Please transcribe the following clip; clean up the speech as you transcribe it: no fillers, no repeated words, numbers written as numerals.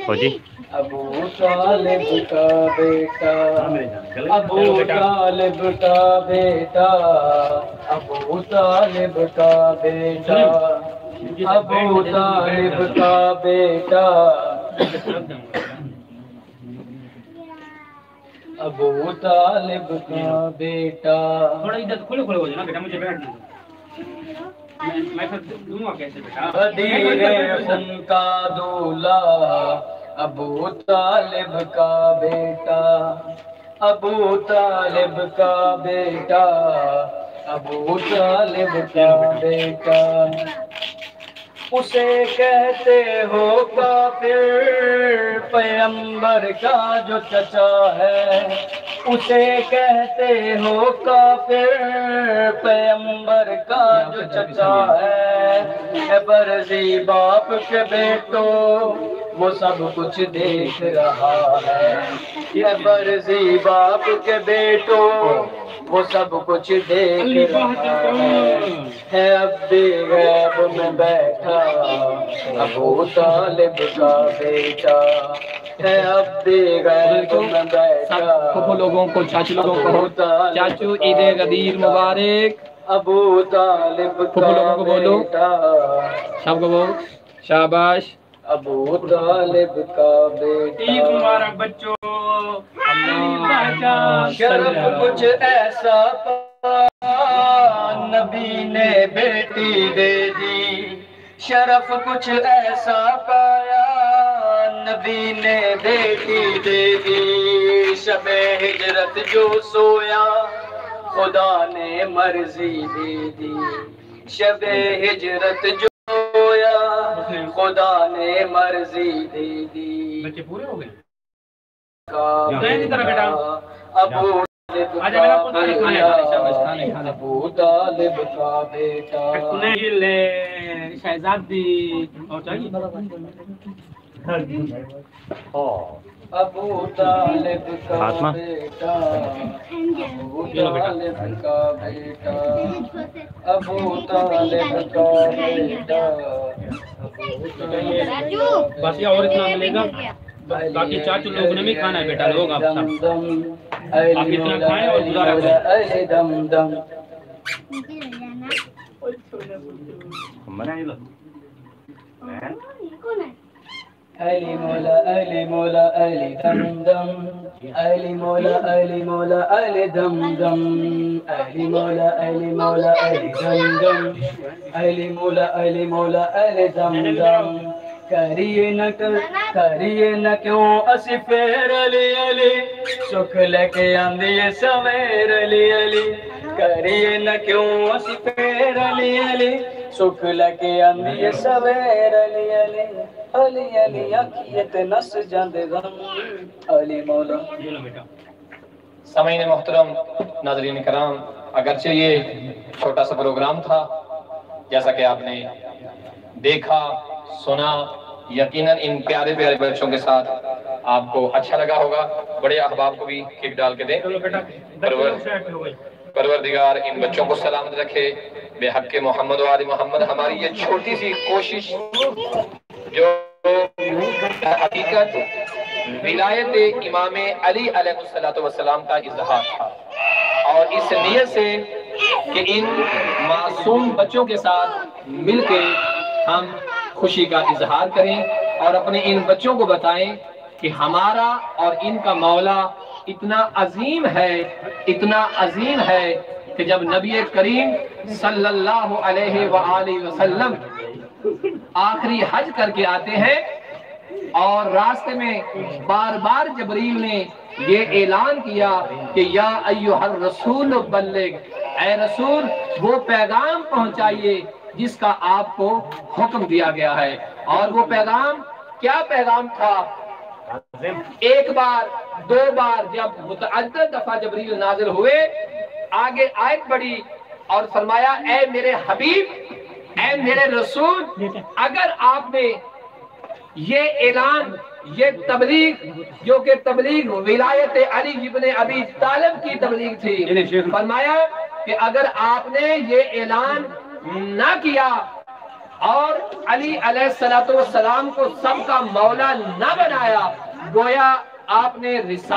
فوجی ابو طالب کا بیٹا، ابو طالب کا بیٹا، ابو طالب کا بیٹا، ابو طالب کا بیٹا، ابو طالب کا بیٹا۔ تھوڑا ادھر کھلے کھلے ہو جائے نا بیٹا، مجھے بیٹھنے دو۔ میں پھر دوں گا کیسے بیٹا؟ غدیر خون کا دولہا، ابو طالب کا بیٹا، ابو طالب کا بیٹا، ابو طالب کا بیٹا۔ اسے کہتے ہو کافر، پیغمبر کا جو چچا ہے، اسے کہتے ہو کافر، پیغمبر کا جو چچا ہے۔ برزی باپ کے بیٹو وہ سب کچھ دیکھ رہا ہے، برزی باپ کے بیٹو وہ سب کچھ دیکھ رہا ہے۔ اب بھی غیب میں بیٹھا ابو طالب کا بیٹا ہے، اب بھی غیب میں بیٹھا۔ پھپھو لوگوں کو، چاچو لوگوں کو، چاچو عید غدیر مبارک۔ ابو طالب پھپھو لوگوں کو کا بولو، بیٹا، سب کو بولو شاباش۔ ابو طالب کا بیٹا۔ عید مبارک بچوں۔ شرف کچھ ایسا پایا نبی نے بیٹی دے دی، شرف کچھ ایسا پایا نبی نے بیٹی دے دی۔ شب ہجرت جو سویا خدا نے مرضی دے دی، شب ہجرت جو سویا خدا نے مرضی دے دی۔ بچے پورے ہو گئے؟ ابو ابو طالب کا بیٹا۔ شہزادی اور چاہیے ابو طالب کا فاطمہ بیٹا، ابو طالب کا بیٹا، ابو طالب کا بیٹا، بس یہ اور اتنا ملے گا، باقی چاچو لوگوں نے بھی کھانا ہے بیٹا، لوگ آپ سب آپ اتنا کھائیں اور گزارا کریں۔ دم دم علی مولا علی مولا علی دم دم، علی مولا علی مولا علی دم دم، علی مولا علی مولا علی دم دم، علی مولا علی مولا علی دم دم۔ کریے نہ کیوں اسی پھر علی علی، سکھ لے کے آندیے سویر علی علی۔ کریے نہ کیوں اسی پھر علی علی، سکھ لے کے آندیے سویر علی علی۔ علی علی آکھیت نس جاندے غم، علی مولا۔ سامعین محترم، ناظرین کرام، اگرچہ یہ چھوٹا سا پروگرام تھا، جیسا کہ آپ نے دیکھا سنا، یقیناً ان پیارے پیارے بچوں کے ساتھ آپ کو اچھا لگا ہوگا۔ بڑے احباب کو بھی کک ڈال کے دیں۔ پروردگار ان بچوں کو سلامت رکھے بے حق محمد و آل محمد۔ ہماری یہ چھوٹی سی کوشش جو حقیقت ولایت امام علی علیہ السلام کا اظہار تھا، اور اس نیت سے کہ ان معصوم بچوں کے ساتھ مل کے ہم خوشی کا اظہار کریں اور اپنے ان بچوں کو بتائیں کہ ہمارا اور ان کا مولا اتنا عظیم ہے، اتنا عظیم ہے کہ جب نبی کریم صلی اللہ علیہ وآلہ وسلم آخری حج کر کے آتے ہیں اور راستے میں بار بار جبریل نے یہ اعلان کیا کہ یا ایھا الرسول بلغ، اے رسول وہ پیغام پہنچائیے جس کا آپ کو حکم دیا گیا ہے۔ اور وہ پیغام کیا پیغام تھا؟ ایک بار دو بار جب متعدد دفعہ جبریل نازل ہوئے، آگے آیت بڑھی اور فرمایا اے میرے حبیب، اے میرے رسول، اگر آپ نے یہ اعلان، یہ تبلیغ جو کہ تبلیغ ولایت علی ابن ابی طالب کی تبلیغ تھی، فرمایا کہ اگر آپ نے یہ اعلان نہ کیا اور علی علیہ السلام کو سب کا مولا نہ بنایا، گویا آپ نے رسالت